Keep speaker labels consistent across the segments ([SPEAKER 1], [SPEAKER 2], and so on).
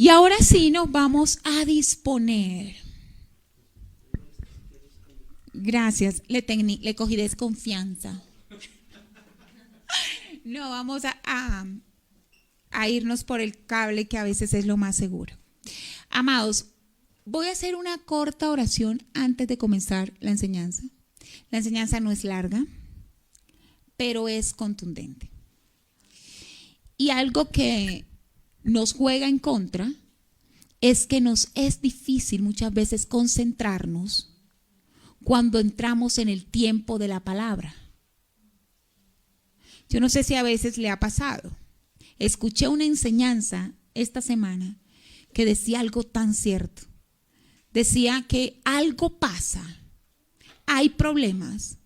[SPEAKER 1] Y ahora sí nos vamos a disponer. Gracias, le cogí desconfianza. No, vamos a irnos por el cable, que a veces es lo más seguro. Amados, voy a hacer una corta oración antes de comenzar la enseñanza. La enseñanza no es larga, pero es contundente. Y algo que nos juega en contra es que nos es difícil muchas veces concentrarnos cuando entramos en el tiempo de la palabra. Yo no sé si a veces le ha pasado. Escuché una enseñanza esta semana que decía algo tan cierto. Decía que algo pasa, hay problemas,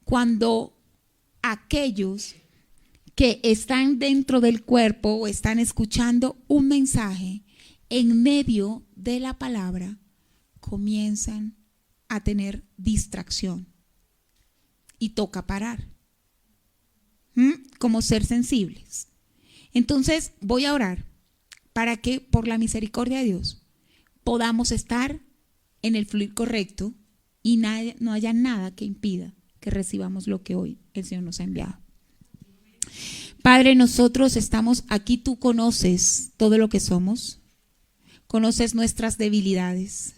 [SPEAKER 1] cuando aquellos que están dentro del cuerpo o están escuchando un mensaje en medio de la palabra comienzan a tener distracción y toca parar. Como ser sensibles. Entonces voy a orar para que por la misericordia de Dios podamos estar en el fluir correcto y no haya nada que impida que recibamos lo que hoy el Señor nos ha enviado. Padre, nosotros estamos aquí, tú conoces todo lo que somos, conoces nuestras debilidades,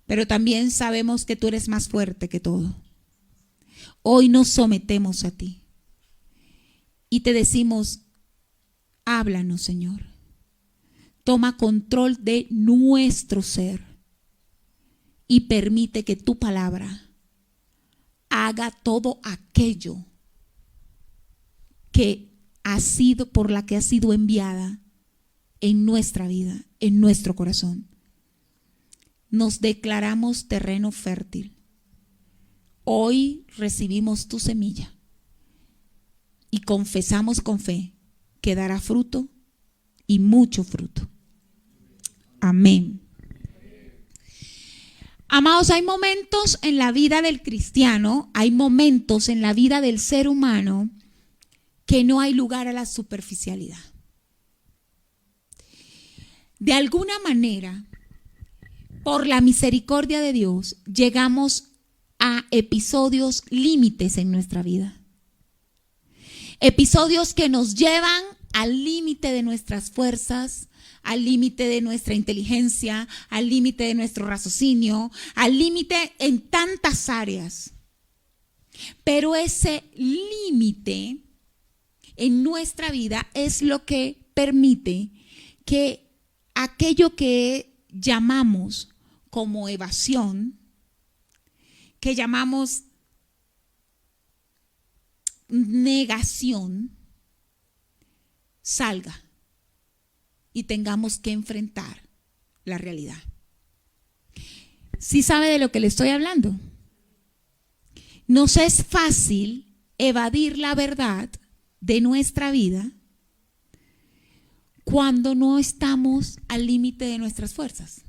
[SPEAKER 1] pero también sabemos que tú eres más fuerte que todo. Hoy nos sometemos a ti y te decimos, háblanos, Señor. Toma control de nuestro ser y permite que tu palabra haga todo aquello que ha sido, por la que ha sido enviada en nuestra vida, en nuestro corazón. Nos declaramos terreno fértil. Hoy recibimos tu semilla y confesamos con fe que dará fruto y mucho fruto. Amén. Amados, hay momentos en la vida del cristiano, hay momentos en la vida del ser humano que no hay lugar a la superficialidad. De alguna manera, por la misericordia de Dios, llegamos a episodios límites en nuestra vida. Episodios que nos llevan al límite de nuestras fuerzas, al límite de nuestra inteligencia, al límite de nuestro raciocinio, al límite en tantas áreas. Pero ese límite en nuestra vida es lo que permite que aquello que llamamos como evasión, que llamamos negación, salga y tengamos que enfrentar la realidad. ¿Sí sabe de lo que le estoy hablando? Nos es fácil evadir la verdad de nuestra vida cuando no estamos al límite de nuestras fuerzas.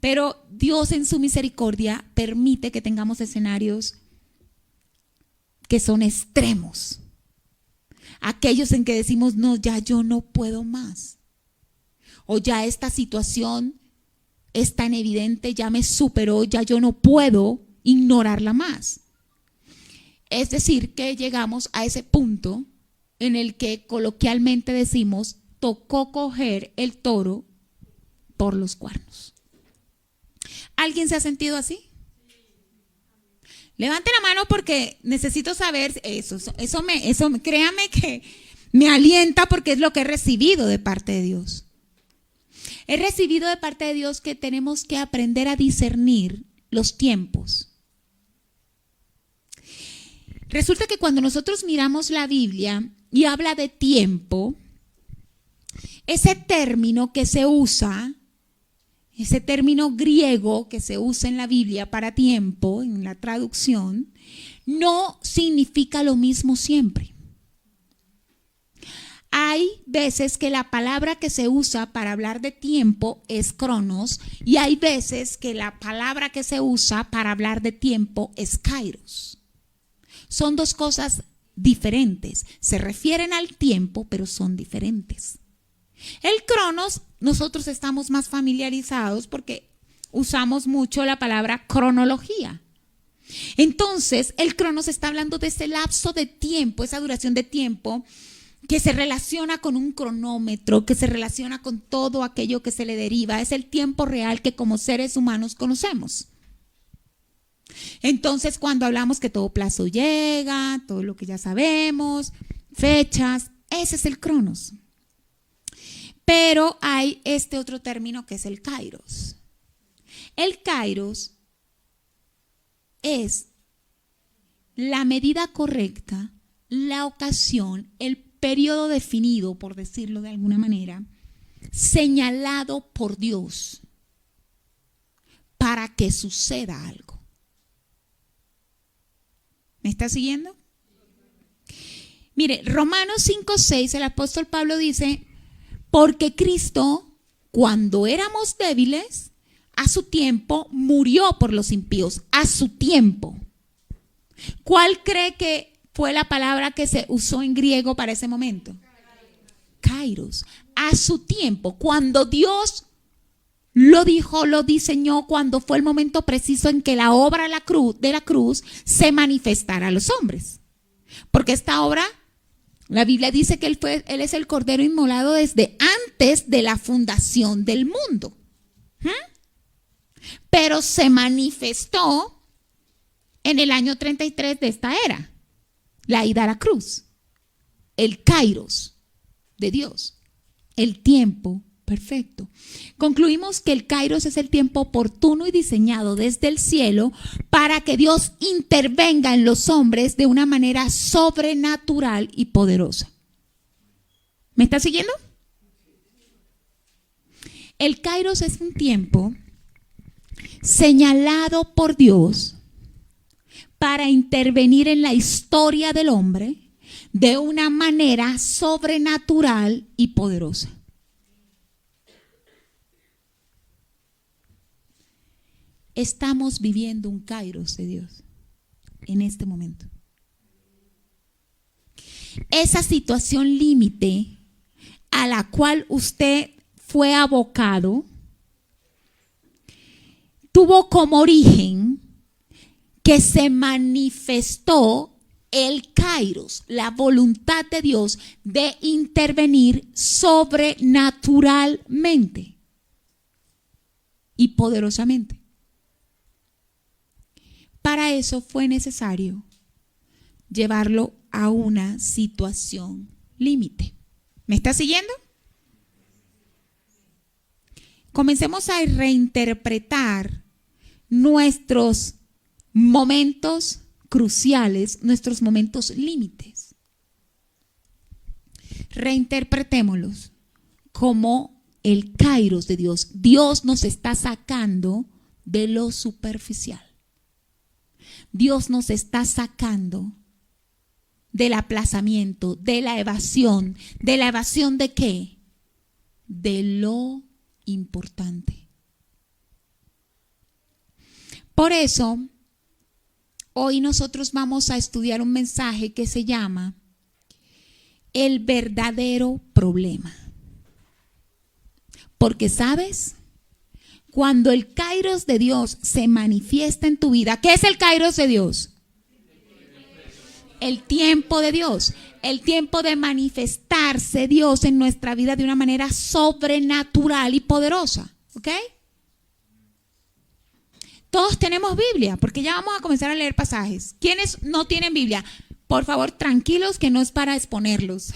[SPEAKER 1] Pero Dios en su misericordia permite que tengamos escenarios que son extremos. Aquellos en que decimos, no, ya yo no puedo más. O ya esta situación es tan evidente, ya me superó, ya yo no puedo ignorarla más. Es decir, que llegamos a ese punto en el que coloquialmente decimos, tocó coger el toro por los cuernos. ¿Alguien se ha sentido así? Levante la mano porque necesito saber eso, créame que me alienta porque es lo que he recibido de parte de Dios. He recibido de parte de Dios que tenemos que aprender a discernir los tiempos. Resulta que cuando nosotros miramos la Biblia y habla de tiempo, ese término que se usa, ese término griego que se usa en la Biblia para tiempo, en la traducción, no significa lo mismo siempre. Hay veces que la palabra que se usa para hablar de tiempo es cronos y hay veces que la palabra que se usa para hablar de tiempo es kairos. Son dos cosas diferentes. Se refieren al tiempo, pero son diferentes. El cronos, nosotros estamos más familiarizados porque usamos mucho la palabra cronología. Entonces, el cronos está hablando de ese lapso de tiempo, esa duración de tiempo que se relaciona con un cronómetro, que se relaciona con todo aquello que se le deriva. Es el tiempo real que como seres humanos conocemos. Entonces, cuando hablamos que todo plazo llega, todo lo que ya sabemos, fechas, ese es el cronos. Pero hay este otro término que es el kairos. El kairos es la medida correcta, la ocasión, el periodo definido, por decirlo de alguna manera, señalado por Dios para que suceda algo. ¿Me está siguiendo? Mire, Romanos 5:6, el apóstol Pablo dice, porque Cristo, cuando éramos débiles, a su tiempo murió por los impíos, a su tiempo. ¿Cuál cree que fue la palabra que se usó en griego para ese momento? Kairos, a su tiempo, cuando Dios lo dijo, lo diseñó, cuando fue el momento preciso en que la obra de la cruz se manifestara a los hombres. Porque esta obra, la Biblia dice que Él es el Cordero inmolado desde antes de la fundación del mundo. Pero se manifestó en el año 33 de esta era, la ida a la cruz, el kairos de Dios, el tiempo perfecto. Concluimos que el kairos es el tiempo oportuno y diseñado desde el cielo para que Dios intervenga en los hombres de una manera sobrenatural y poderosa. ¿Me está siguiendo? El kairos es un tiempo señalado por Dios para intervenir en la historia del hombre de una manera sobrenatural y poderosa. Estamos viviendo un kairos de Dios en este momento. Esa situación límite a la cual usted fue abocado tuvo como origen que se manifestó el kairos, la voluntad de Dios de intervenir sobrenaturalmente y poderosamente. Para eso fue necesario llevarlo a una situación límite. ¿Me está siguiendo? Comencemos a reinterpretar nuestros momentos cruciales, nuestros momentos límites. Reinterpretémoslos como el kairos de Dios. Dios nos está sacando de lo superficial. Dios nos está sacando del aplazamiento, de la evasión. ¿De la evasión de qué? De lo importante. Por eso, hoy nosotros vamos a estudiar un mensaje que se llama el verdadero problema. Porque, ¿sabes? Cuando el kairos de Dios se manifiesta en tu vida, ¿qué es el kairos de Dios? El tiempo de Dios, el tiempo de manifestarse Dios en nuestra vida de una manera sobrenatural y poderosa. ¿Ok? Todos tenemos Biblia, porque ya vamos a comenzar a leer pasajes. ¿Quiénes no tienen Biblia? Por favor, tranquilos, que no es para exponerlos.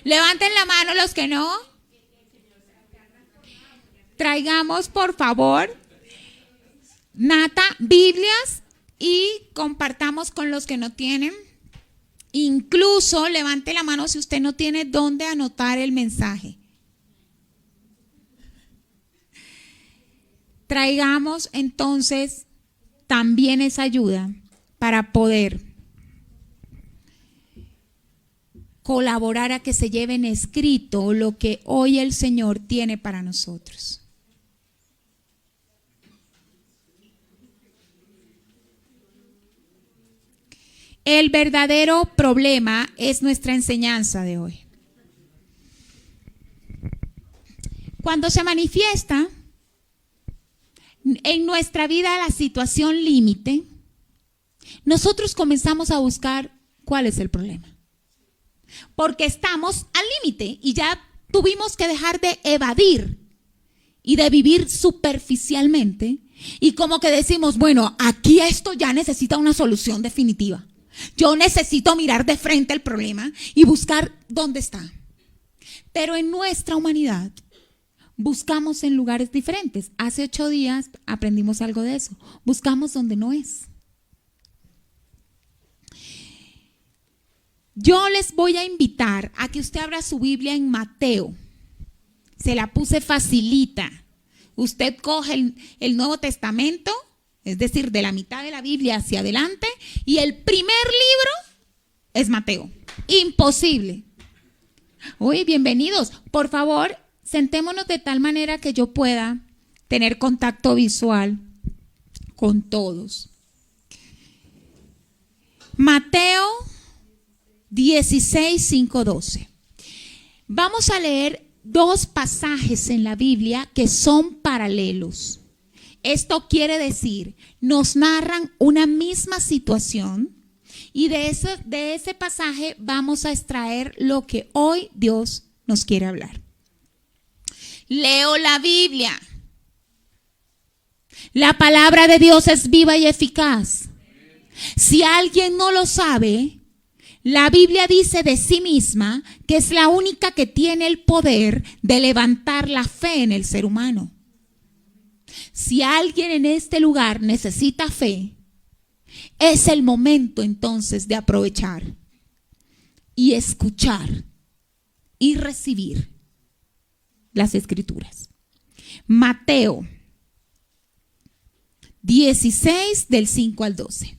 [SPEAKER 1] Levanten la mano los que no. Traigamos, por favor, Nata, Biblias y compartamos con los que no tienen. Incluso levante la mano si usted no tiene dónde anotar el mensaje. Traigamos entonces también esa ayuda para poder colaborar a que se lleve en escrito lo que hoy el Señor tiene para nosotros. El verdadero problema es nuestra enseñanza de hoy. Cuando se manifiesta en nuestra vida la situación límite, nosotros comenzamos a buscar cuál es el problema. Porque estamos al límite y ya tuvimos que dejar de evadir y de vivir superficialmente. Y como que decimos, bueno, aquí esto ya necesita una solución definitiva. Yo necesito mirar de frente el problema y buscar dónde está. Pero en nuestra humanidad buscamos en lugares diferentes. Hace 8 días aprendimos algo de eso. Buscamos donde no es. Yo les voy a invitar a que usted abra su Biblia en Mateo. Se la puse facilita. Usted coge el Nuevo Testamento, es decir, de la mitad de la Biblia hacia adelante, y el primer libro es Mateo. Imposible. Uy, bienvenidos. Por favor, sentémonos de tal manera que yo pueda tener contacto visual con todos. Mateo 16, 5, 12. Vamos a leer 2 pasajes en la Biblia que son paralelos. Esto quiere decir, nos narran una misma situación y de ese pasaje vamos a extraer lo que hoy Dios nos quiere hablar. Leo la Biblia. La palabra de Dios es viva y eficaz. Si alguien no lo sabe, la Biblia dice de sí misma que es la única que tiene el poder de levantar la fe en el ser humano. Si alguien en este lugar necesita fe, es el momento entonces de aprovechar y escuchar y recibir las Escrituras. Mateo 16 del 5 al 12.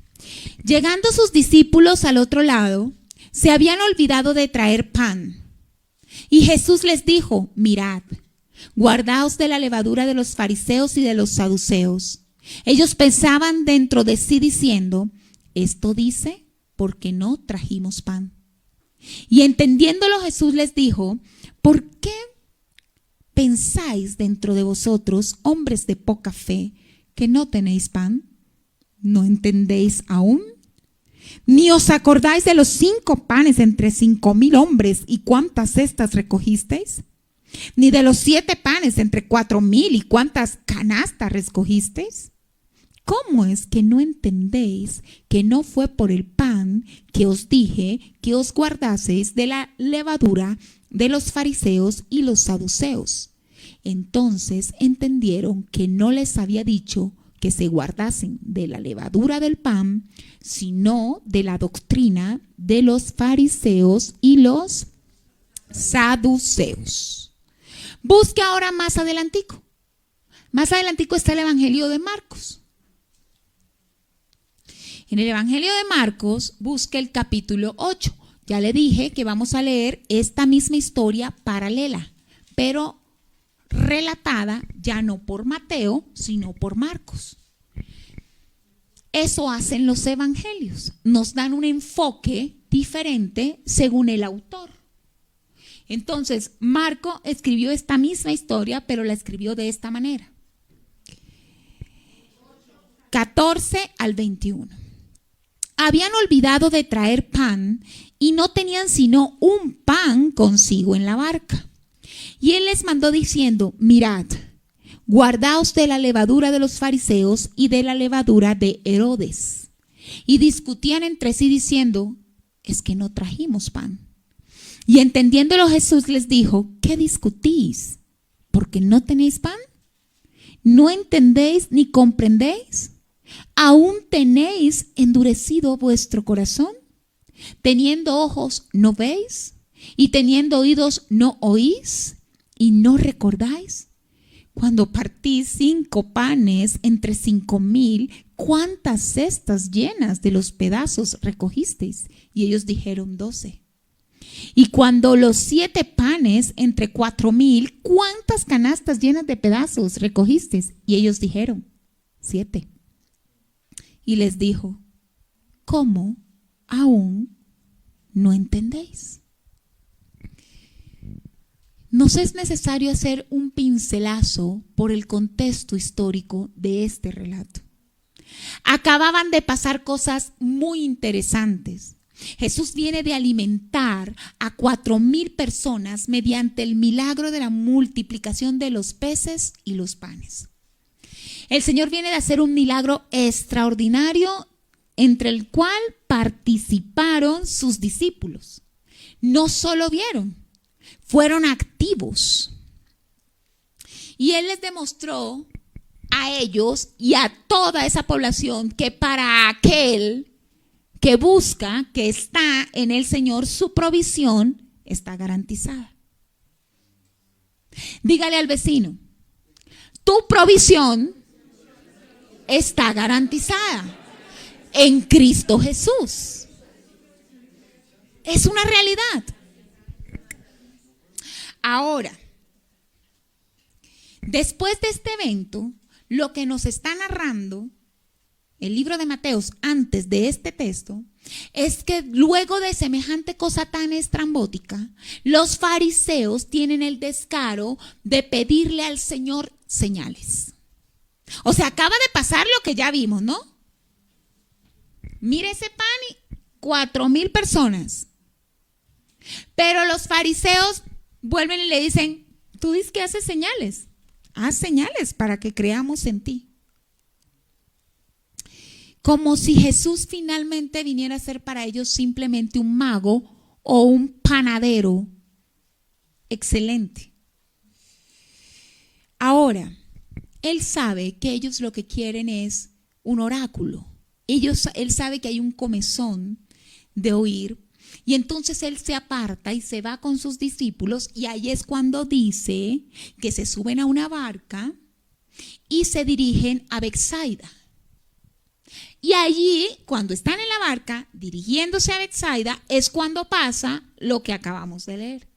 [SPEAKER 1] Llegando sus discípulos al otro lado, se habían olvidado de traer pan. Y Jesús les dijo, mirad, guardaos de la levadura de los fariseos y de los saduceos. Ellos pensaban dentro de sí diciendo, esto dice porque no trajimos pan. Y entendiéndolo Jesús les dijo, ¿por qué pensáis dentro de vosotros, hombres de poca fe, que no tenéis pan? ¿No entendéis aún? ¿Ni os acordáis de los 5 panes entre 5,000 hombres y cuántas cestas recogisteis? ¿Ni de los 7 panes entre 4,000 y cuántas canastas recogisteis? ¿Cómo es que no entendéis que no fue por el pan que os dije que os guardaseis de la levadura de los fariseos y los saduceos? Entonces entendieron que no les había dicho que se guardasen de la levadura del pan, sino de la doctrina de los fariseos y los saduceos. Busque ahora más adelantico. Más adelantico está el Evangelio de Marcos. En el Evangelio de Marcos, busque el capítulo 8. Ya le dije que vamos a leer esta misma historia paralela, pero relatada ya no por Mateo, sino por Marcos. Eso hacen los evangelios, nos dan un enfoque diferente según el autor. Entonces, Marco escribió esta misma historia, pero la escribió de esta manera. 14 al 21. Habían olvidado de traer pan y no tenían sino un pan consigo en la barca. Y él les mandó diciendo, mirad, guardaos de la levadura de los fariseos y de la levadura de Herodes. Y discutían entre sí diciendo, es que no trajimos pan. Y entendiéndolo Jesús les dijo, ¿qué discutís? ¿Porque no tenéis pan? ¿No entendéis ni comprendéis? ¿Aún tenéis endurecido vuestro corazón? Teniendo ojos, ¿no veis? Y teniendo oídos, ¿no oís? ¿Y no recordáis? Cuando partís 5 panes entre 5,000, ¿cuántas cestas llenas de los pedazos recogisteis? Y ellos dijeron 12. Y cuando los 7 panes entre 4,000, ¿cuántas canastas llenas de pedazos recogisteis? Y ellos dijeron 7. Y les dijo, ¿cómo aún no entendéis? Nos es necesario hacer un pincelazo por el contexto histórico de este relato. Acababan de pasar cosas muy interesantes. Jesús viene de alimentar a 4,000 personas mediante el milagro de la multiplicación de los peces y los panes. El Señor viene de hacer un milagro extraordinario entre el cual participaron sus discípulos. No solo vieron, fueron activos. Y Él les demostró a ellos y a toda esa población que para aquel que busca, que está en el Señor, su provisión está garantizada. Dígale al vecino, tu provisión está garantizada en Cristo Jesús. Es una realidad. Ahora, después de este evento, lo que nos está narrando el libro de Mateos antes de este texto es que luego de semejante cosa tan estrambótica, los fariseos tienen el descaro de pedirle al Señor señales. O sea, acaba de pasar lo que ya vimos, ¿no? Mire ese pan y 4,000 personas. Pero los fariseos vuelven y le dicen, tú dices que haces señales. Haz señales para que creamos en ti. Como si Jesús finalmente viniera a ser para ellos simplemente un mago o un panadero excelente. Ahora, Él sabe que ellos lo que quieren es un oráculo. Él sabe que hay un comezón de oír. Y entonces Él se aparta y se va con sus discípulos. Y ahí es cuando dice que se suben a una barca y se dirigen a Betsaida. Y allí, cuando están en la barca, dirigiéndose a Betsaida, es cuando pasa lo que acabamos de leer.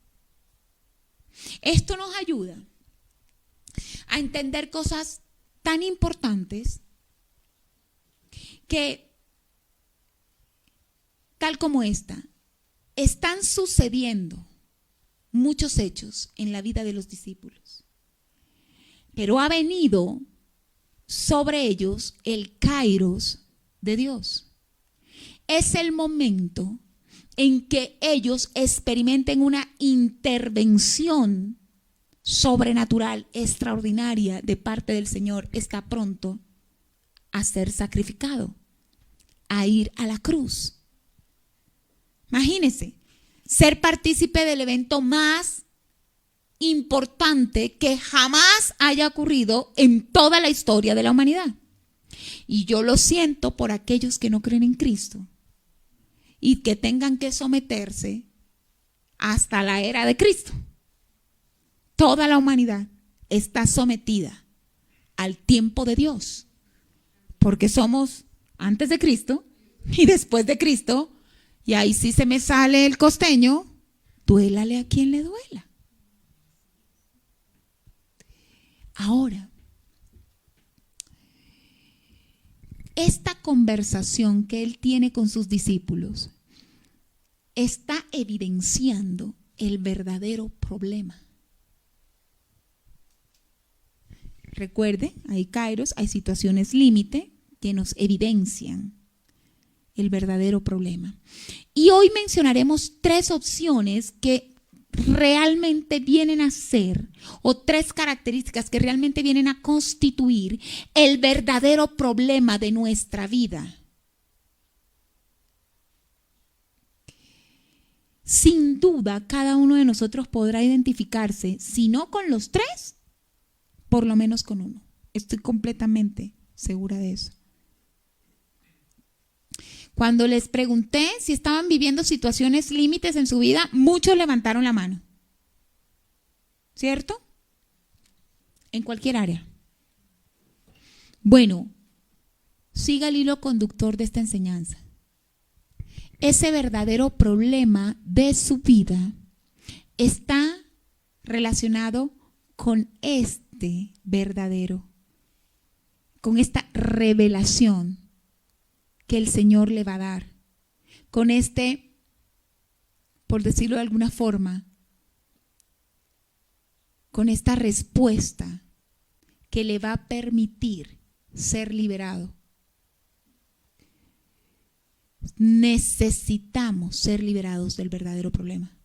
[SPEAKER 1] Esto nos ayuda a entender cosas tan importantes que, tal como esta, están sucediendo muchos hechos en la vida de los discípulos. Pero ha venido sobre ellos el kairos de Dios. Es el momento en que ellos experimenten una intervención sobrenatural, extraordinaria de parte del Señor. Está pronto a ser sacrificado, a ir a la cruz. Imagínense, ser partícipe del evento más importante que jamás haya ocurrido en toda la historia de la humanidad. Y yo lo siento por aquellos que no creen en Cristo y que tengan que someterse hasta la era de Cristo. Toda la humanidad está sometida al tiempo de Dios, porque somos antes de Cristo y después de Cristo. Y ahí sí se me sale el costeño, duélale a quien le duela. Ahora, esta conversación que Él tiene con sus discípulos está evidenciando el verdadero problema. Recuerde, hay kairos, hay situaciones límite que nos evidencian el verdadero problema. Y hoy mencionaremos 3 opciones que realmente vienen a ser, o 3 características que realmente vienen a constituir el verdadero problema de nuestra vida. Sin duda, cada uno de nosotros podrá identificarse, si no con los 3, por lo menos con uno. Estoy completamente segura de eso. Cuando les pregunté si estaban viviendo situaciones límites en su vida, muchos levantaron la mano. ¿Cierto? En cualquier área. Bueno, siga el hilo conductor de esta enseñanza. Ese verdadero problema de su vida está relacionado con este verdadero, con esta revelación que el Señor le va a dar, con este, por decirlo de alguna forma, con esta respuesta que le va a permitir ser liberado. Necesitamos ser liberados del verdadero problema.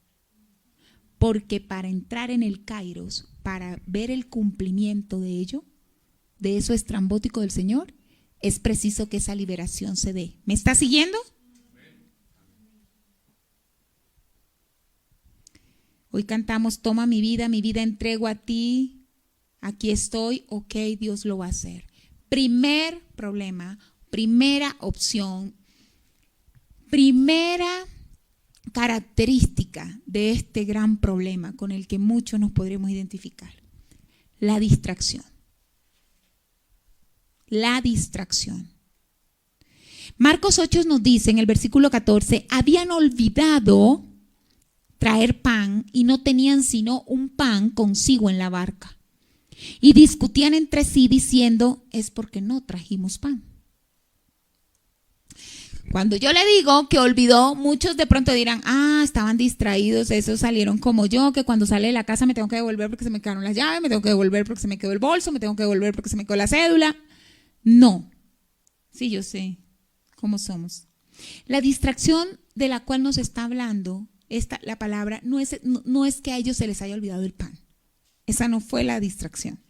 [SPEAKER 1] Porque para entrar en el Kairos, para ver el cumplimiento de ello, de eso estrambótico del Señor, es preciso que esa liberación se dé. ¿Me está siguiendo? Hoy cantamos, toma mi vida entrego a ti, aquí estoy, ok, Dios lo va a hacer. Primer problema, primera opción, primera característica de este gran problema con el que muchos nos podremos identificar: la distracción. La distracción. Marcos 8 nos dice en el versículo 14, habían olvidado traer pan y no tenían sino un pan consigo en la barca. Y discutían entre sí diciendo, es porque no trajimos pan. Cuando yo le digo que olvidó, muchos de pronto dirán, estaban distraídos, esos salieron como yo, que cuando sale de la casa me tengo que devolver porque se me quedaron las llaves, me tengo que devolver porque se me quedó el bolso, me tengo que devolver porque se me quedó la cédula. No. Sí, yo sé cómo somos. La distracción de la cual nos está hablando la palabra no es que a ellos se les haya olvidado el pan. Esa no fue la distracción.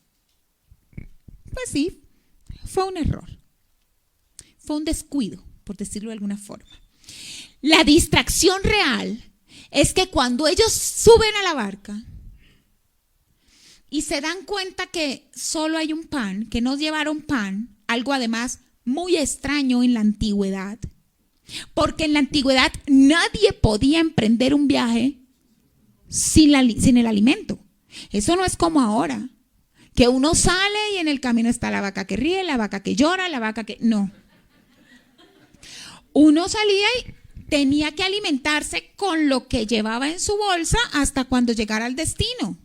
[SPEAKER 1] Pues sí, fue un error. Fue un descuido, por decirlo de alguna forma. La distracción real es que cuando ellos suben a la barca y se dan cuenta que solo hay un pan, que no llevaron pan, algo además muy extraño en la antigüedad, porque en la antigüedad nadie podía emprender un viaje sin el alimento. Eso no es como ahora, que uno sale y en el camino está la vaca que ríe, la vaca que llora, la vaca que... No. Uno salía y tenía que alimentarse con lo que llevaba en su bolsa hasta cuando llegara al destino.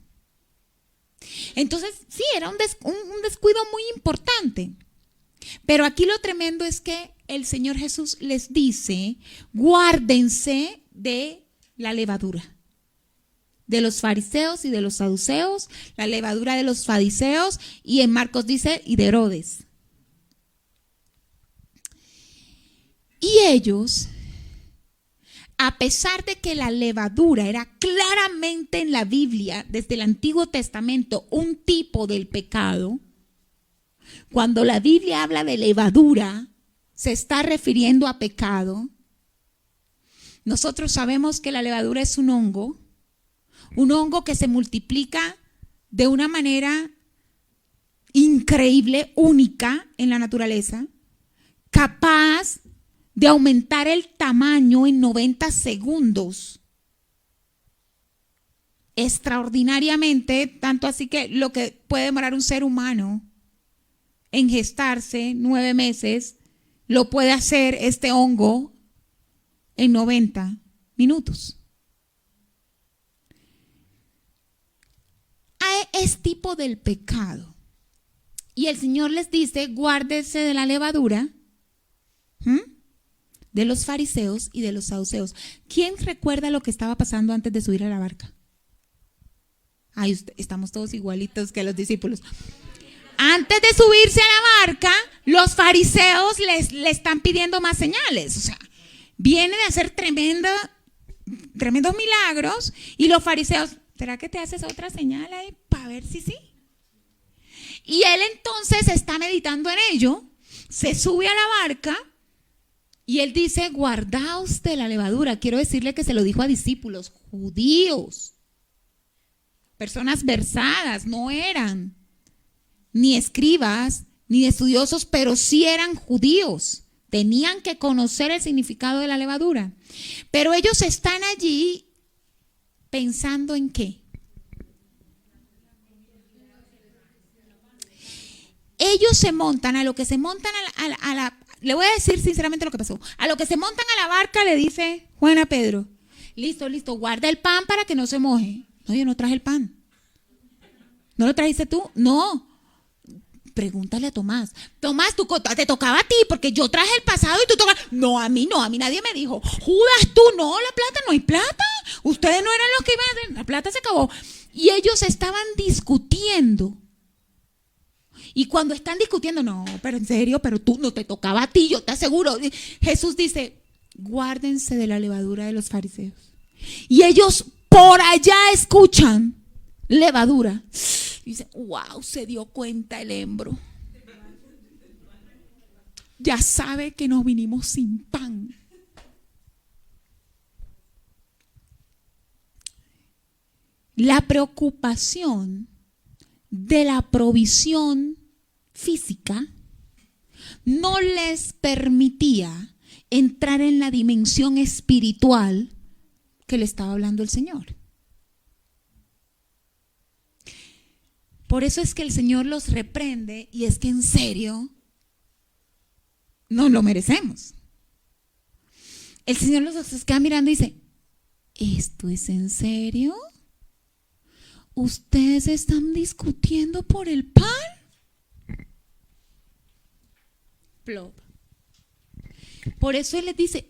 [SPEAKER 1] Entonces, sí, era un descuido muy importante. Pero aquí lo tremendo es que el Señor Jesús les dice, guárdense de la levadura de los fariseos y de los saduceos, la levadura de los fariseos, y en Marcos dice, y de Herodes. Y ellos, a pesar de que la levadura era claramente en la Biblia, desde el Antiguo Testamento, un tipo del pecado, cuando la Biblia habla de levadura, se está refiriendo a pecado. Nosotros sabemos que la levadura es un hongo que se multiplica de una manera increíble, única en la naturaleza, capaz de aumentar el tamaño en 90 segundos. Extraordinariamente, tanto así que lo que puede demorar un ser humano en gestarse 9 meses, lo puede hacer este hongo en 90 minutos. Es tipo del pecado. Y el Señor les dice, guárdese de la levadura de los fariseos y de los saduceos. ¿Quién recuerda lo que estaba pasando antes de subir a la barca? Estamos todos igualitos que los discípulos. Antes de subirse a la barca, los fariseos le están pidiendo más señales. O sea, vienen a hacer tremendos milagros y los fariseos, ¿será que te haces otra señal ahí para ver si sí? Y él entonces está meditando en ello, se sube a la barca y él dice, guardaos de la levadura. Quiero decirle que se lo dijo a discípulos judíos, personas versadas, no eran ni escribas, ni estudiosos, pero sí eran judíos. Tenían que conocer el significado de la levadura. Pero ellos están allí pensando en qué. Ellos se montan, a lo que se montan le voy a decir sinceramente lo que pasó. A lo que se montan a la barca le dice Juan a Pedro, listo, guarda el pan para que no se moje. No, yo no traje el pan. ¿No lo trajiste tú? No. Pregúntale a Tomás. Tomás, te tocaba a ti porque yo traje el pasado y tú tocas. No, a mí nadie me dijo. Judas, tú, no, la plata, no hay plata. Ustedes no eran los que iban a tener, la plata se acabó. Y ellos estaban discutiendo. Y cuando están discutiendo, no, pero en serio, pero tú no te tocaba a ti, yo te aseguro. Jesús dice, guárdense de la levadura de los fariseos. Y ellos por allá escuchan levadura. Y dicen, wow, se dio cuenta el hembro. Ya sabe que nos vinimos sin pan. La preocupación de la provisión física no les permitía entrar en la dimensión espiritual que le estaba hablando el Señor. Por eso es que el Señor los reprende, y es que en serio no lo merecemos. El Señor los queda mirando y dice, ¿esto es en serio? ¿Ustedes están discutiendo por el pan? Plop. Por eso Él les dice,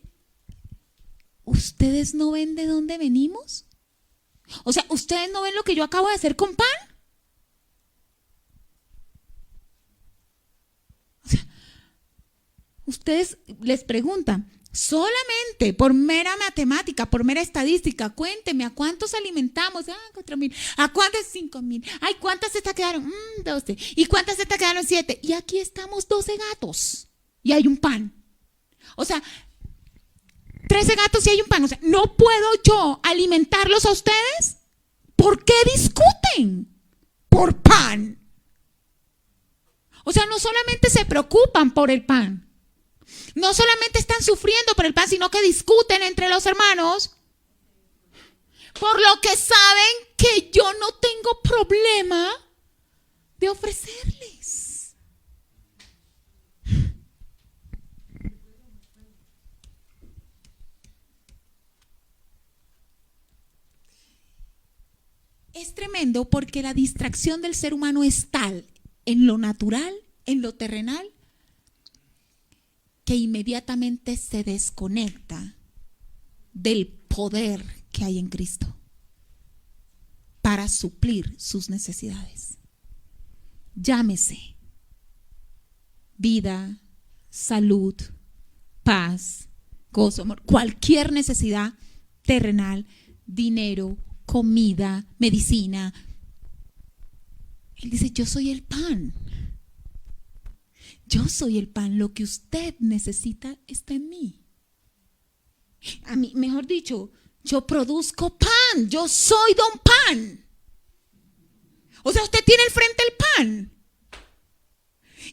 [SPEAKER 1] ¿ustedes no ven de dónde venimos? O sea, ¿ustedes no ven lo que yo acabo de hacer con pan? O sea, ustedes les preguntan, solamente por mera matemática, por mera estadística, cuénteme, ¿a cuántos alimentamos? 4,000. ¿A cuántos? 5,000. Ay, ¿cuántas se te quedaron? 12. ¿Y cuántas se te quedaron? 7. Y aquí estamos 12 gatos y hay un pan. O sea, 13 gatos y hay un pan. O sea, ¿no puedo yo alimentarlos a ustedes? ¿Por qué discuten por pan? O sea, no solamente se preocupan por el pan, no solamente están sufriendo por el pan, sino que discuten entre los hermanos, por lo que saben que yo no tengo problema de ofrecerles. Es tremendo porque la distracción del ser humano es tal en lo natural, en lo terrenal, que inmediatamente se desconecta del poder que hay en Cristo para suplir sus necesidades. Llámese vida, salud, paz, gozo, amor, cualquier necesidad terrenal, dinero, comida, medicina. Él dice, yo soy el pan. Yo soy el pan, lo que usted necesita está en mí. A mí, mejor dicho, yo produzco pan, yo soy don pan. O sea, usted tiene al frente el pan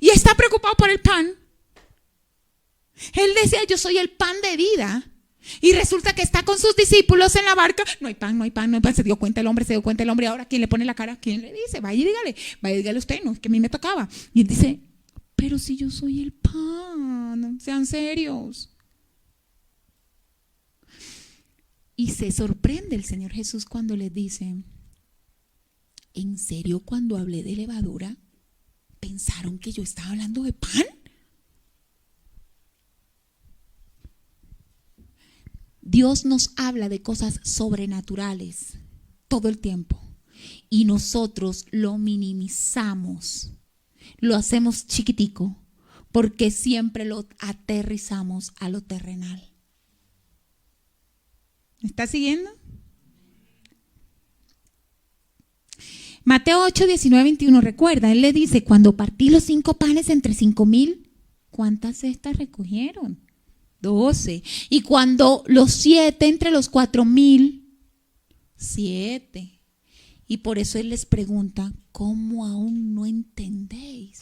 [SPEAKER 1] y está preocupado por el pan. Él decía, yo soy el pan de vida. Y resulta que está con sus discípulos en la barca. No hay pan, no hay pan, no hay pan. Se dio cuenta el hombre. Ahora, ¿quién le pone la cara? ¿Quién le dice? Vaya y dígale usted, no, es que a mí me tocaba. Y él dice, pero si yo soy el pan, sean serios. Y se sorprende el Señor Jesús cuando les dice, ¿en serio cuando hablé de levadura pensaron que yo estaba hablando de pan? Dios nos habla de cosas sobrenaturales todo el tiempo y nosotros lo minimizamos, lo hacemos chiquitico porque siempre lo aterrizamos a lo terrenal. ¿Me está siguiendo? Mateo 8, 19, 21, recuerda, él le dice, cuando partí los 5 panes entre 5,000, ¿cuántas cestas recogieron? 12. Y cuando los 7 entre los 4,000, 7. Y por eso él les pregunta, ¿cómo aún no entendéis?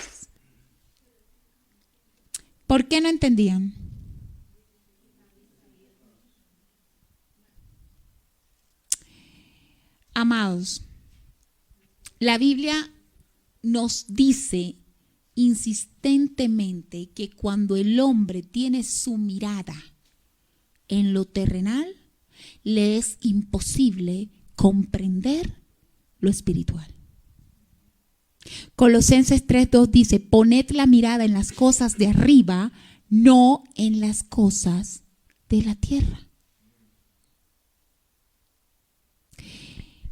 [SPEAKER 1] ¿Por qué no entendían? Amados, la Biblia nos dice insistentemente que cuando el hombre tiene su mirada en lo terrenal, le es imposible comprender lo espiritual. Colosenses 3:2 dice, poned la mirada en las cosas de arriba, no en las cosas de la tierra.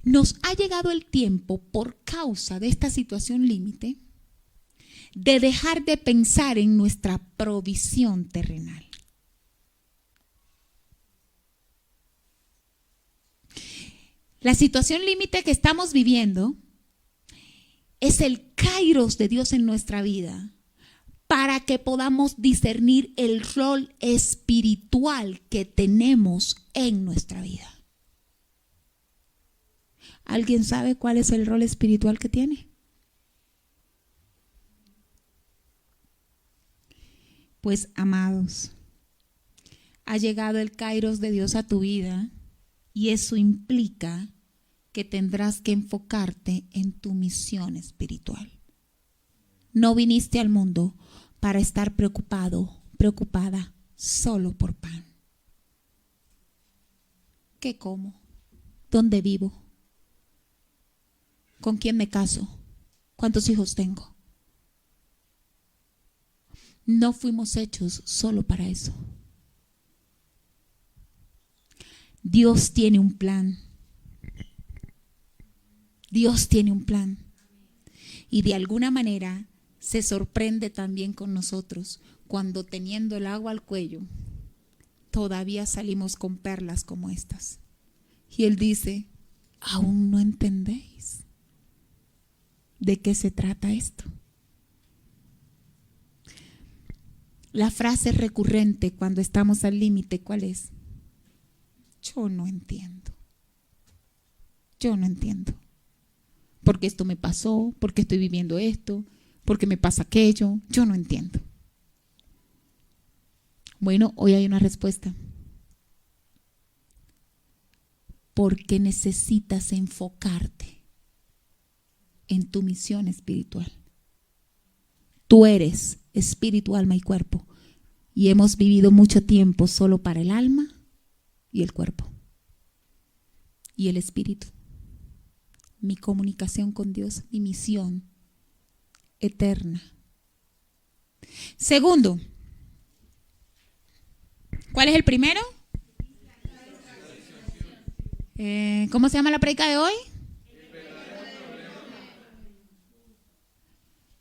[SPEAKER 1] Nos ha llegado el tiempo, por causa de esta situación límite, de dejar de pensar en nuestra provisión terrenal. La situación límite que estamos viviendo es el kairos de Dios en nuestra vida para que podamos discernir el rol espiritual que tenemos en nuestra vida. ¿Alguien sabe cuál es el rol espiritual que tiene? Pues, amados, ha llegado el kairos de Dios a tu vida y eso implica que tendrás que enfocarte en tu misión espiritual. No viniste al mundo para estar preocupado, preocupada solo por pan. ¿Qué como? ¿Dónde vivo? ¿Con quién me caso? ¿Cuántos hijos tengo? No fuimos hechos solo para eso. Dios tiene un plan. Dios tiene un plan. Y de alguna manera se sorprende también con nosotros cuando, teniendo el agua al cuello, todavía salimos con perlas como estas. Y Él dice, ¿aún no entendéis de qué se trata esto? La frase recurrente cuando estamos al límite, ¿cuál es? Yo no entiendo. Yo no entiendo. Porque esto me pasó, porque estoy viviendo esto, porque me pasa aquello. Yo no entiendo. Bueno, hoy hay una respuesta. Porque necesitas enfocarte en tu misión espiritual. Tú eres espíritu, alma y cuerpo. Y hemos vivido mucho tiempo solo para el alma y el cuerpo. Y el espíritu. Mi comunicación con Dios, mi misión eterna. Segundo, ¿cuál es el primero? ¿Cómo se llama la prédica de hoy?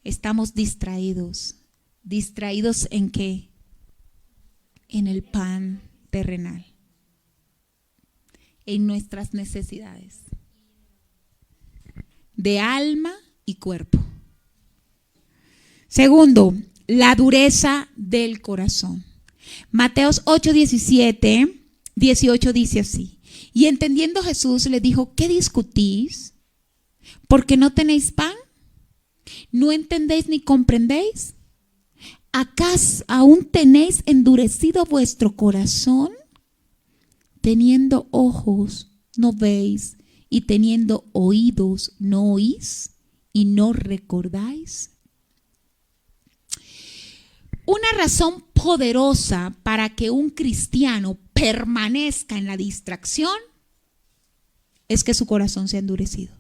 [SPEAKER 1] Estamos distraídos. ¿Distraídos en qué? En el pan terrenal. En nuestras necesidades. De alma y cuerpo. Segundo, la dureza del corazón. Mateos 8:17-18 dice así. Y entendiendo Jesús le dijo, ¿qué discutís? ¿Porque no tenéis pan? ¿No entendéis ni comprendéis? ¿Acaso aún tenéis endurecido vuestro corazón? Teniendo ojos, no veis, y teniendo oídos, no oís, y no recordáis. Una razón poderosa para que un cristiano permanezca en la distracción es que su corazón se ha endurecido.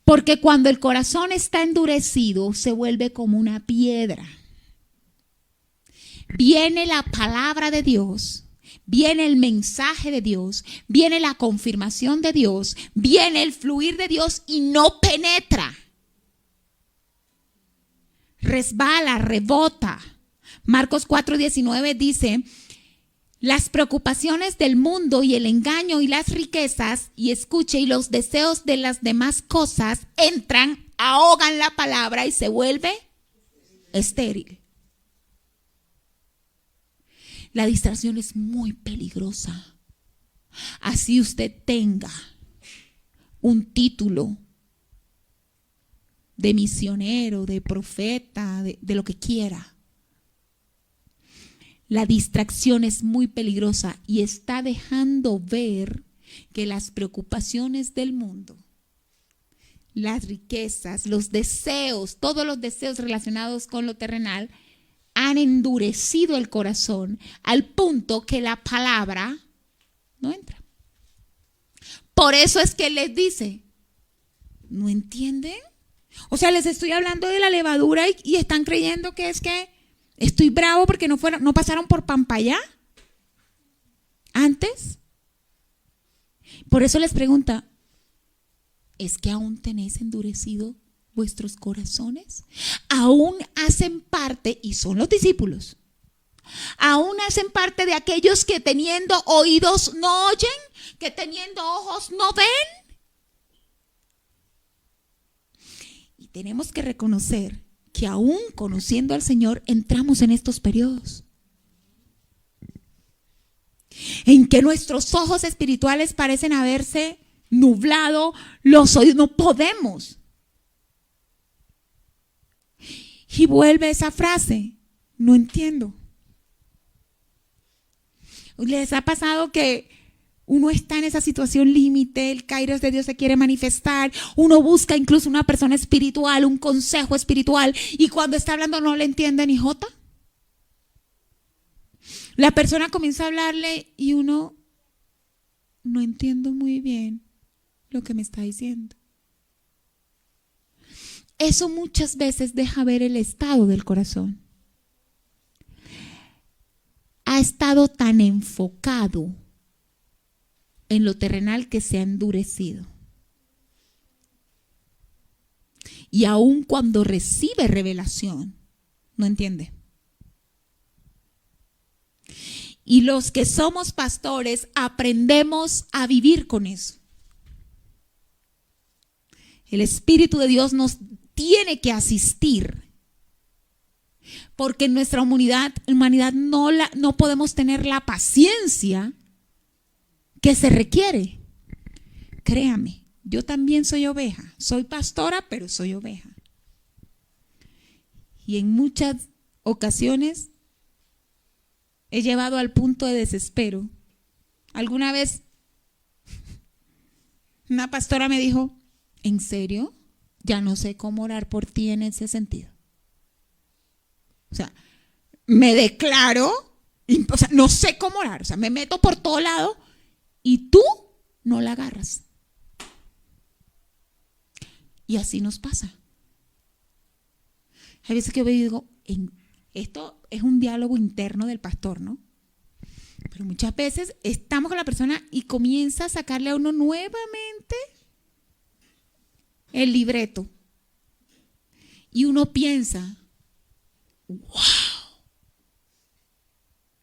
[SPEAKER 1] Porque cuando el corazón está endurecido, se vuelve como una piedra. Viene la palabra de Dios, viene el mensaje de Dios, viene la confirmación de Dios, viene el fluir de Dios y no penetra. Resbala, rebota. Marcos 4:19 dice, las preocupaciones del mundo y el engaño y las riquezas, y escuche, y los deseos de las demás cosas entran, ahogan la palabra y se vuelve estéril. La distracción es muy peligrosa. Así usted tenga un título de misionero, de profeta, de lo que quiera. La distracción es muy peligrosa y está dejando ver que las preocupaciones del mundo, las riquezas, los deseos, todos los deseos relacionados con lo terrenal, han endurecido el corazón al punto que la palabra no entra. Por eso es que les dice, ¿no entienden? O sea, les estoy hablando de la levadura y están creyendo que es que estoy bravo porque no pasaron por Pampayá antes. Por eso les pregunta, ¿es que aún tenéis endurecido vuestros corazones? Aún hacen parte, y son los discípulos, aún hacen parte de aquellos que teniendo oídos no oyen, que teniendo ojos no ven. Y tenemos que reconocer que aún conociendo al Señor entramos en estos periodos en que nuestros ojos espirituales parecen haberse nublado, los oídos, no podemos. Y vuelve esa frase, no entiendo. ¿Les ha pasado que uno está en esa situación límite, el kairos de Dios se quiere manifestar, uno busca incluso una persona espiritual, un consejo espiritual, y cuando está hablando no le entiende ni jota? La persona comienza a hablarle y uno no entiendo muy bien lo que me está diciendo. Eso muchas veces deja ver el estado del corazón. Ha estado tan enfocado en lo terrenal que se ha endurecido. Y aun cuando recibe revelación, no entiende. Y los que somos pastores aprendemos a vivir con eso. El Espíritu de Dios nos tiene que asistir. Porque en nuestra humanidad no podemos tener la paciencia que se requiere. Créame, yo también soy oveja. Soy pastora, pero soy oveja. Y en muchas ocasiones he llevado al punto de desespero. Alguna vez una pastora me dijo, ¿en serio? Ya no sé cómo orar por ti en ese sentido. O sea, me declaro, o sea, no sé cómo orar. O sea, me meto por todo lado y tú no la agarras. Y así nos pasa. Hay veces que yo digo, esto es un diálogo interno del pastor, ¿no? Pero muchas veces estamos con la persona y comienza a sacarle a uno nuevamente el libreto. Y uno piensa, wow,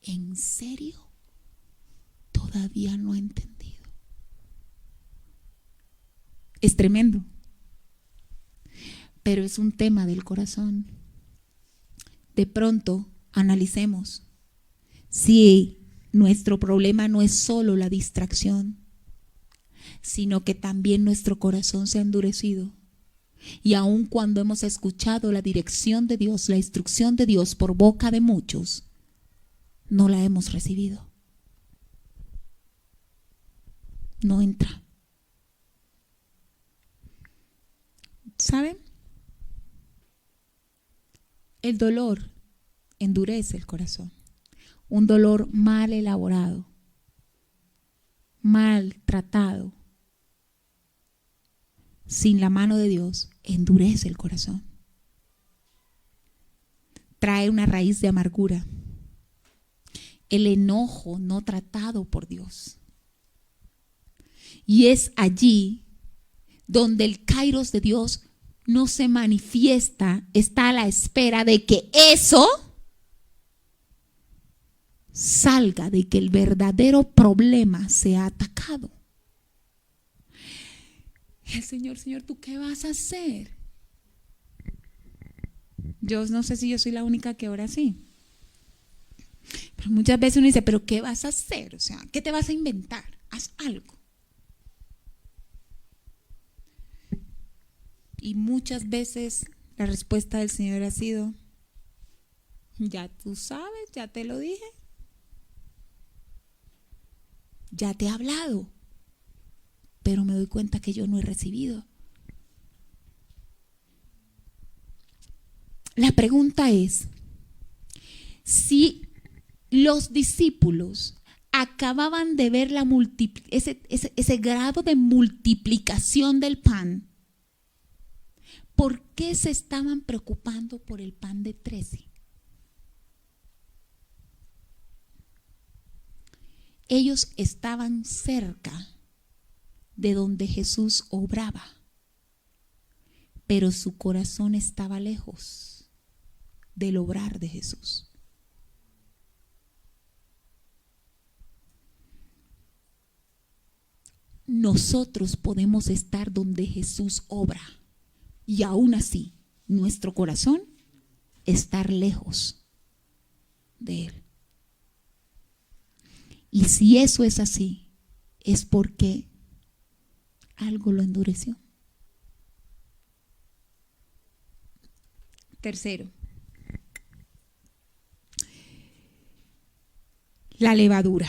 [SPEAKER 1] ¿en serio? Todavía no he entendido. Es tremendo. Pero es un tema del corazón. De pronto, analicemos si nuestro problema no es solo la distracción, sino que también nuestro corazón se ha endurecido. Y aun cuando hemos escuchado la dirección de Dios, la instrucción de Dios por boca de muchos, no la hemos recibido. No entra. ¿Saben? El dolor endurece el corazón. Un dolor mal elaborado, mal tratado, sin la mano de Dios, endurece el corazón. Trae una raíz de amargura. El enojo no tratado por Dios. Y es allí donde el kairos de Dios no se manifiesta, está a la espera de que eso salga, de que el verdadero problema sea atacado. El Señor, ¿tú qué vas a hacer? Yo no sé si yo soy la única que ora así. Pero muchas veces uno dice, ¿pero qué vas a hacer? O sea, ¿qué te vas a inventar? Haz algo. Y muchas veces la respuesta del Señor ha sido, ya tú sabes, ya te lo dije. Ya te he hablado, pero me doy cuenta que yo no he recibido. La pregunta es, si los discípulos acababan de ver ese grado de multiplicación del pan, ¿por qué se estaban preocupando por el pan de 13? Ellos estaban cerca de donde Jesús obraba, pero su corazón estaba lejos del obrar de Jesús. Nosotros podemos estar donde Jesús obra y aún así nuestro corazón estar lejos de Él. Y si eso es así, es porque algo lo endureció. Tercero, la levadura.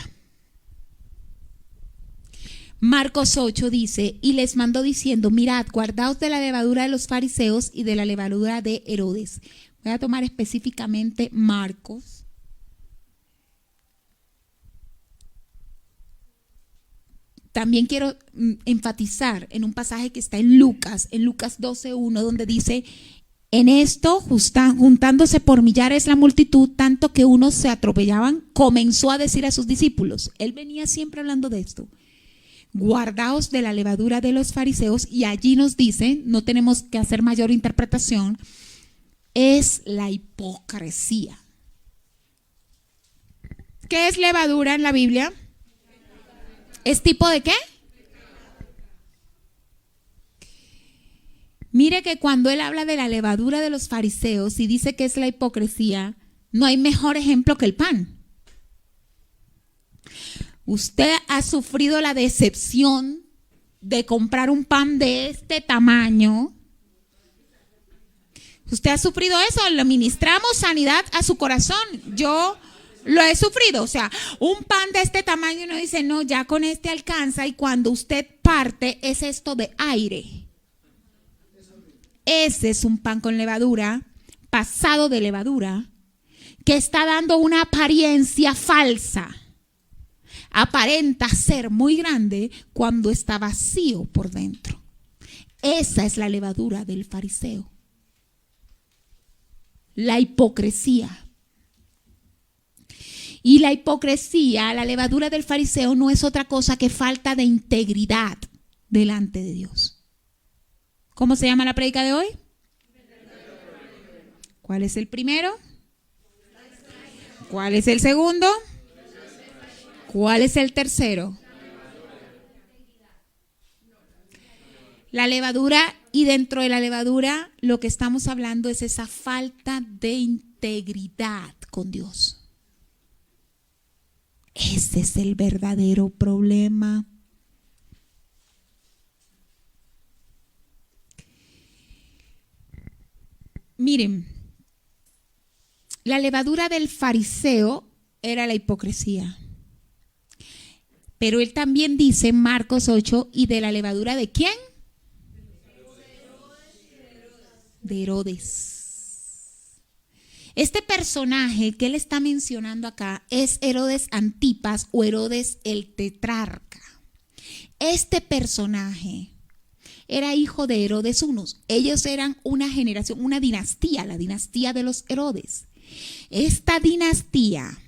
[SPEAKER 1] Marcos 8 dice, y les mandó diciendo, mirad, guardaos de la levadura de los fariseos y de la levadura de Herodes. Voy a tomar específicamente Marcos. También quiero enfatizar en un pasaje que está en Lucas 12:1, donde dice, en esto, juntándose por millares la multitud, tanto que unos se atropellaban, comenzó a decir a sus discípulos. Él venía siempre hablando de esto. Guardaos de la levadura de los fariseos, y allí nos dice, no tenemos que hacer mayor interpretación, es la hipocresía. ¿Qué es levadura en la Biblia? ¿Es tipo de qué? Mire que cuando él habla de la levadura de los fariseos y dice que es la hipocresía, no hay mejor ejemplo que el pan. Usted ha sufrido la decepción de comprar un pan de este tamaño. Usted ha sufrido eso, le ministramos sanidad a su corazón. Yo lo he sufrido, o sea, un pan de este tamaño y uno dice, no, ya con este alcanza, y cuando usted parte es esto de aire. Ese es un pan con levadura, pasado de levadura, que está dando una apariencia falsa. Aparenta ser muy grande cuando está vacío por dentro. Esa es la levadura del fariseo. La hipocresía. Y la hipocresía, la levadura del fariseo no es otra cosa que falta de integridad delante de Dios. ¿Cómo se llama la prédica de hoy? ¿Cuál es el primero? ¿Cuál es el segundo? ¿Cuál es el tercero? La levadura, y dentro de la levadura lo que estamos hablando es esa falta de integridad con Dios. Ese es el verdadero problema. Miren, la levadura del fariseo era la hipocresía. Pero él también dice en Marcos 8, ¿y de la levadura de quién? De Herodes. Este personaje que él está mencionando acá es Herodes Antipas o Herodes el tetrarca. Este personaje era hijo de Herodes I. Ellos eran una generación, una dinastía, la dinastía de los Herodes. Esta dinastía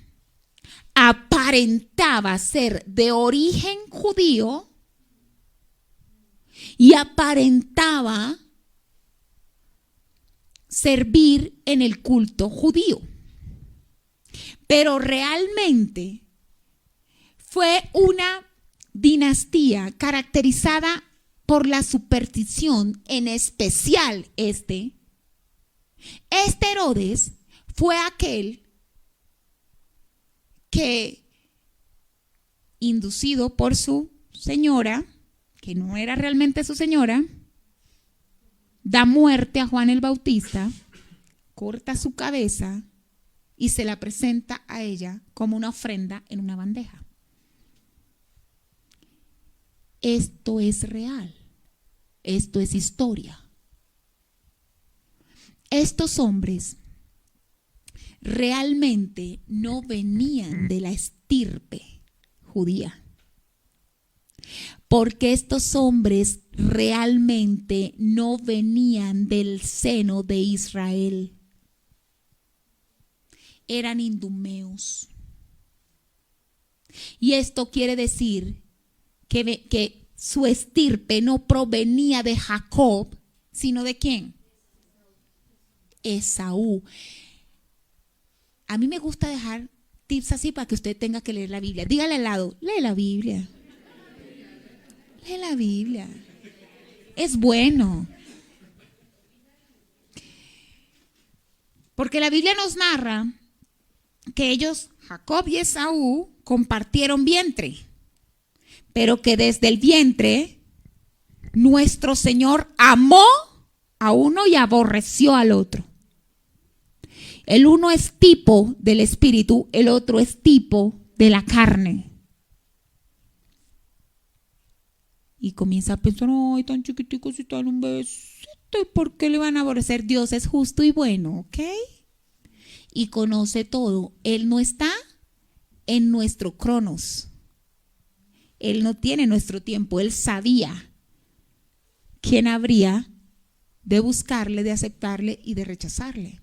[SPEAKER 1] aparentaba ser de origen judío y aparentaba servir en el culto judío. Pero realmente fue una dinastía caracterizada por la superstición, en especial este Herodes fue aquel que, inducido por su señora, que no era realmente su señora, da muerte a Juan el Bautista, corta su cabeza y se la presenta a ella como una ofrenda en una bandeja. Esto es real, esto es historia. Estos hombres realmente no venían de la estirpe judía, porque estos hombres realmente no venían del seno de Israel. Eran idumeos. Y esto quiere decir que su estirpe no provenía de Jacob, sino de ¿quién? Esaú. A mí me gusta dejar tips así para que usted tenga que leer la Biblia. Dígale al lado, lee la Biblia. Lee la Biblia. Es bueno. Porque la Biblia nos narra que ellos, Jacob y Esaú, compartieron vientre. Pero que desde el vientre, nuestro Señor amó a uno y aborreció al otro. El uno es tipo del espíritu, el otro es tipo de la carne. Y comienza a pensar, ay, tan chiquiticos y tan un besito, ¿por qué le van a aborrecer? Dios es justo y bueno, ¿ok? Y conoce todo. Él no está en nuestro cronos. Él no tiene nuestro tiempo. Él sabía quién habría de buscarle, de aceptarle y de rechazarle.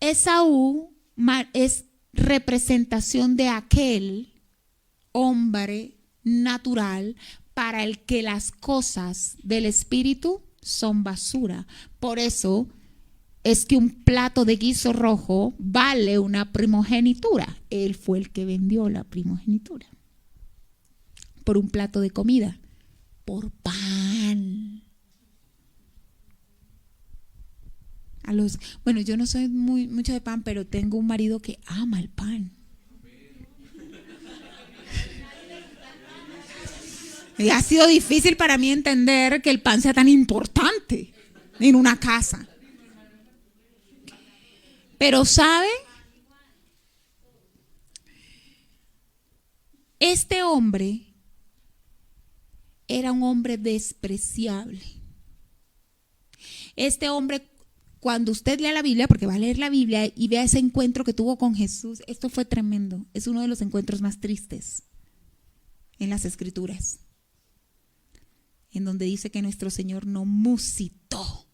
[SPEAKER 1] Esaú es representación de aquel hombre natural para el que las cosas del espíritu son basura. Por eso es que un plato de guiso rojo vale una primogenitura. Él fue el que vendió la primogenitura por un plato de comida, por pan. Bueno, yo no soy mucho de pan, pero tengo un marido que ama el pan. Y ha sido difícil para mí entender que el pan sea tan importante en una casa. Pero ¿sabe? Este hombre era un hombre despreciable. Este hombre, cuando usted lea la Biblia, porque va a leer la Biblia y vea ese encuentro que tuvo con Jesús, esto fue tremendo. Es uno de los encuentros más tristes en las Escrituras, en donde dice que nuestro Señor no musitó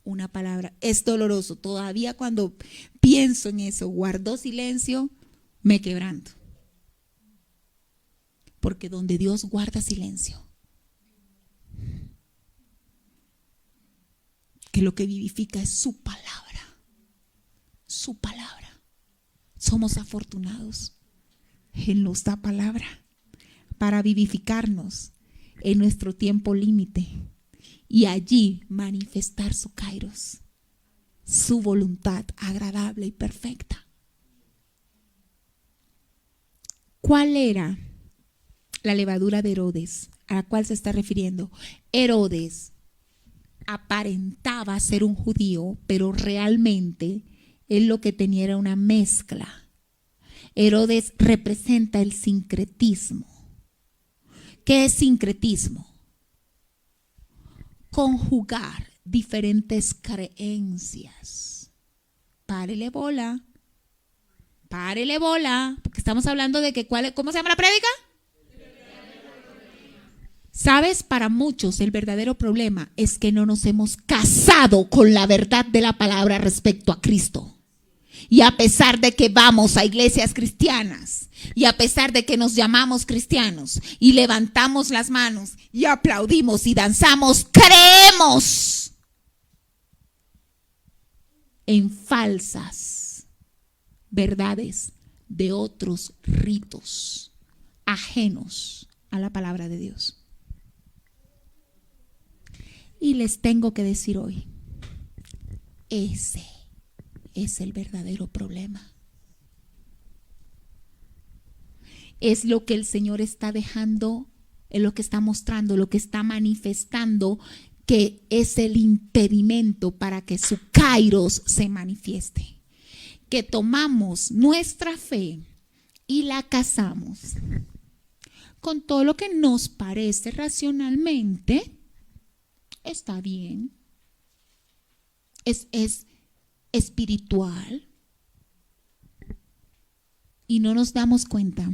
[SPEAKER 1] una palabra. Es doloroso. Todavía cuando pienso en eso, guardó silencio, me quebranto. Porque donde Dios guarda silencio, que lo que vivifica es su palabra. Su palabra. Somos afortunados. Él nos da palabra para vivificarnos en nuestro tiempo límite y allí manifestar su kairos, su voluntad agradable y perfecta. ¿Cuál era la levadura de Herodes? ¿A la cual se está refiriendo? Herodes aparentaba ser un judío, pero realmente él lo que tenía era una mezcla. Herodes representa el sincretismo. ¿Qué es sincretismo? Conjugar diferentes creencias. Párele bola, porque estamos hablando de que ¿cómo se llama la prédica? ¿Sabes? Para muchos el verdadero problema es que no nos hemos casado con la verdad de la palabra respecto a Cristo. Y a pesar de que vamos a iglesias cristianas, y a pesar de que nos llamamos cristianos, y levantamos las manos, y aplaudimos y danzamos, creemos en falsas verdades de otros ritos ajenos a la palabra de Dios. Y les tengo que decir hoy, ese es el verdadero problema. Es lo que el Señor está dejando, es lo que está mostrando, lo que está manifestando, que es el impedimento para que su kairos se manifieste. Que tomamos nuestra fe y la casamos con todo lo que nos parece racionalmente. Está bien, es espiritual, y no nos damos cuenta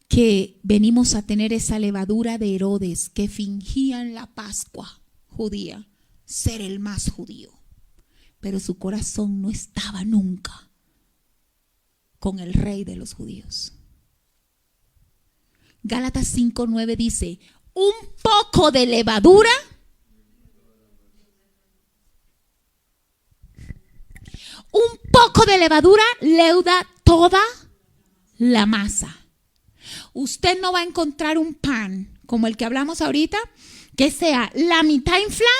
[SPEAKER 1] que venimos a tener esa levadura de Herodes que fingía en la Pascua judía ser el más judío, pero su corazón no estaba nunca con el Rey de los judíos. Gálatas 5:9 dice, un poco de levadura leuda toda la masa. Usted no va a encontrar un pan como el que hablamos ahorita que sea la mitad inflado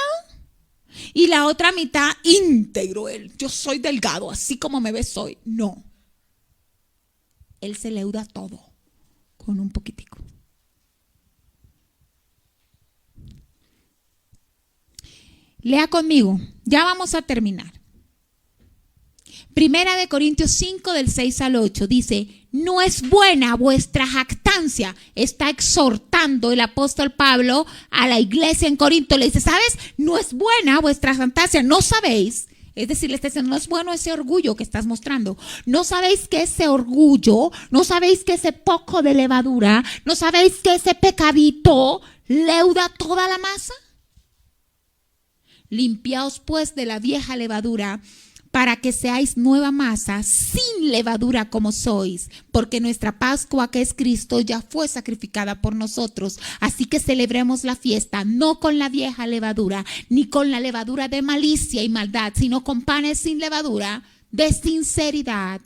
[SPEAKER 1] y la otra mitad íntegro. Yo soy delgado, así como me ves hoy. No. Él se leuda todo con un poquitico. Lea conmigo, ya vamos a terminar. Primera de Corintios 5 del 6 al 8 dice, no es buena vuestra jactancia. Está exhortando el apóstol Pablo a la iglesia en Corinto. Le dice, ¿sabes? No es buena vuestra jactancia. No sabéis. Es decir, le está diciendo, no es bueno ese orgullo que estás mostrando. No sabéis que ese orgullo, no sabéis que ese poco de levadura, no sabéis que ese pecadito leuda toda la masa. Limpiaos pues de la vieja levadura, para que seáis nueva masa, sin levadura como sois, porque nuestra Pascua, que es Cristo, ya fue sacrificada por nosotros. Así que celebremos la fiesta, no con la vieja levadura, ni con la levadura de malicia y maldad, sino con panes sin levadura, de sinceridad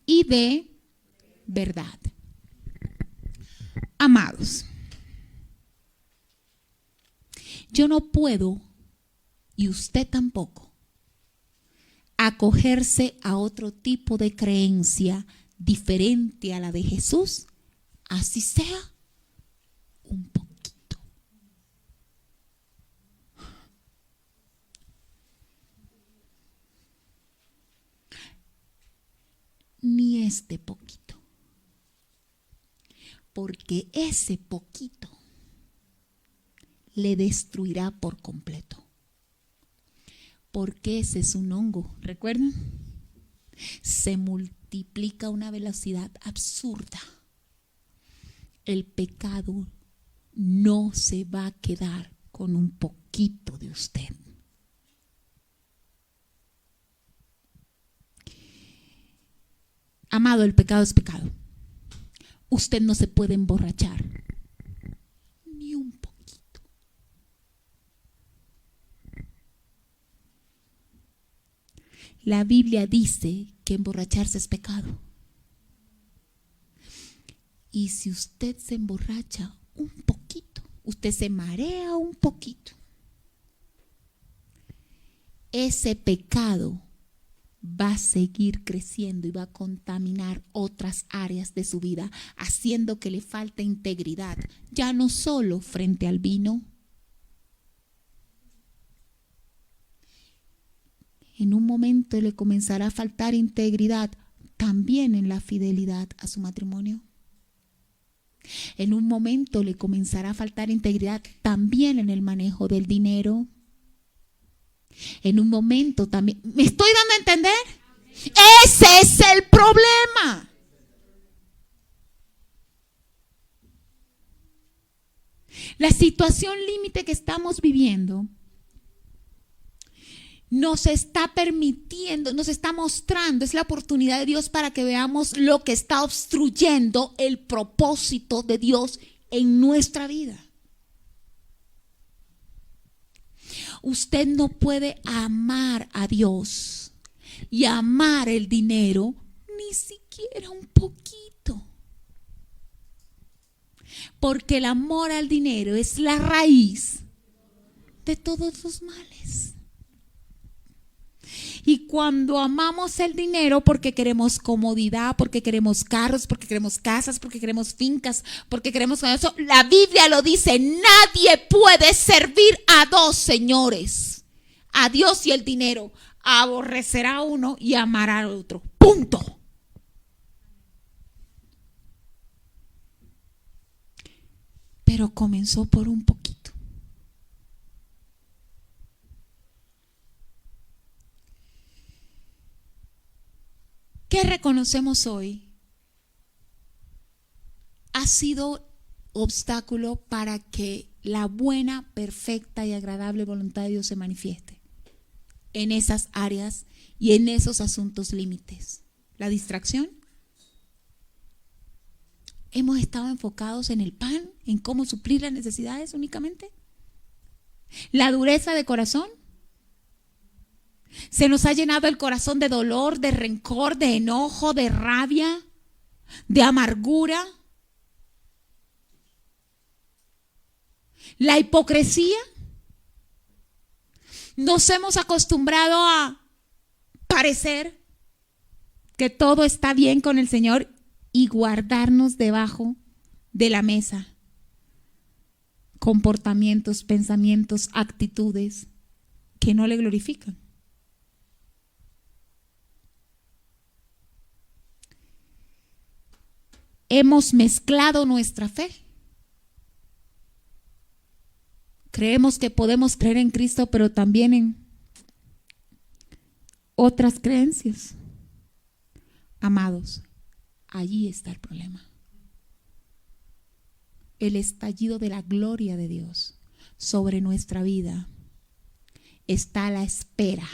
[SPEAKER 1] y de verdad. Amados, yo no puedo, y usted tampoco, acogerse a otro tipo de creencia diferente a la de Jesús, así sea un poquito. Ni este poquito, porque ese poquito le destruirá por completo. Porque ese es un hongo, ¿recuerdan? Se multiplica a una velocidad absurda. El pecado no se va a quedar con un poquito de usted. Amado, el pecado es pecado. Usted no se puede emborrachar. Ni un poquito. La Biblia dice que emborracharse es pecado. Y si usted se emborracha un poquito, usted se marea un poquito, ese pecado va a seguir creciendo y va a contaminar otras áreas de su vida, haciendo que le falte integridad, ya no solo frente al vino. En un momento le comenzará a faltar integridad también en la fidelidad a su matrimonio. En un momento le comenzará a faltar integridad también en el manejo del dinero. En un momento también. ¿Me estoy dando a entender? Ese es el problema. La situación límite que estamos viviendo nos está permitiendo, nos está mostrando, es la oportunidad de Dios para que veamos lo que está obstruyendo el propósito de Dios en nuestra vida. Usted no puede amar a Dios y amar el dinero ni siquiera un poquito. Porque el amor al dinero es la raíz de todos los males. Y cuando amamos el dinero porque queremos comodidad, porque queremos carros, porque queremos casas, porque queremos fincas, porque queremos eso, la Biblia lo dice, nadie puede servir a dos señores, a Dios y el dinero. Aborrecerá a uno y amará al otro. Punto. Pero comenzó por un poquito. ¿Qué reconocemos hoy? Ha sido obstáculo para que la buena, perfecta y agradable voluntad de Dios se manifieste en esas áreas y en esos asuntos límites. La distracción, ¿Hemos estado enfocados en el pan, en cómo suplir las necesidades únicamente? ¿La dureza de corazón? ¿Se nos ha llenado el corazón de dolor, de rencor, de enojo, de rabia, de amargura? ¿La hipocresía? ¿Nos hemos acostumbrado a parecer que todo está bien con el Señor y guardarnos debajo de la mesa comportamientos, pensamientos, actitudes que no le glorifican? Hemos mezclado nuestra fe. Creemos que podemos creer en Cristo, pero también en otras creencias. Amados, allí está el problema. El estallido de la gloria de Dios sobre nuestra vida está a la espera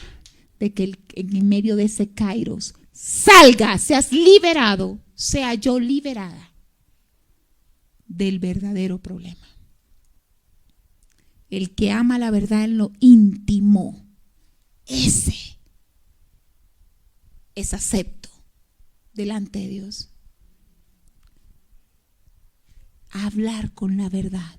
[SPEAKER 1] de que en medio de ese kairos salga, seas liberado, sea yo liberada del verdadero problema. El que ama la verdad en lo íntimo, ese es acepto delante de Dios. Hablar con la verdad.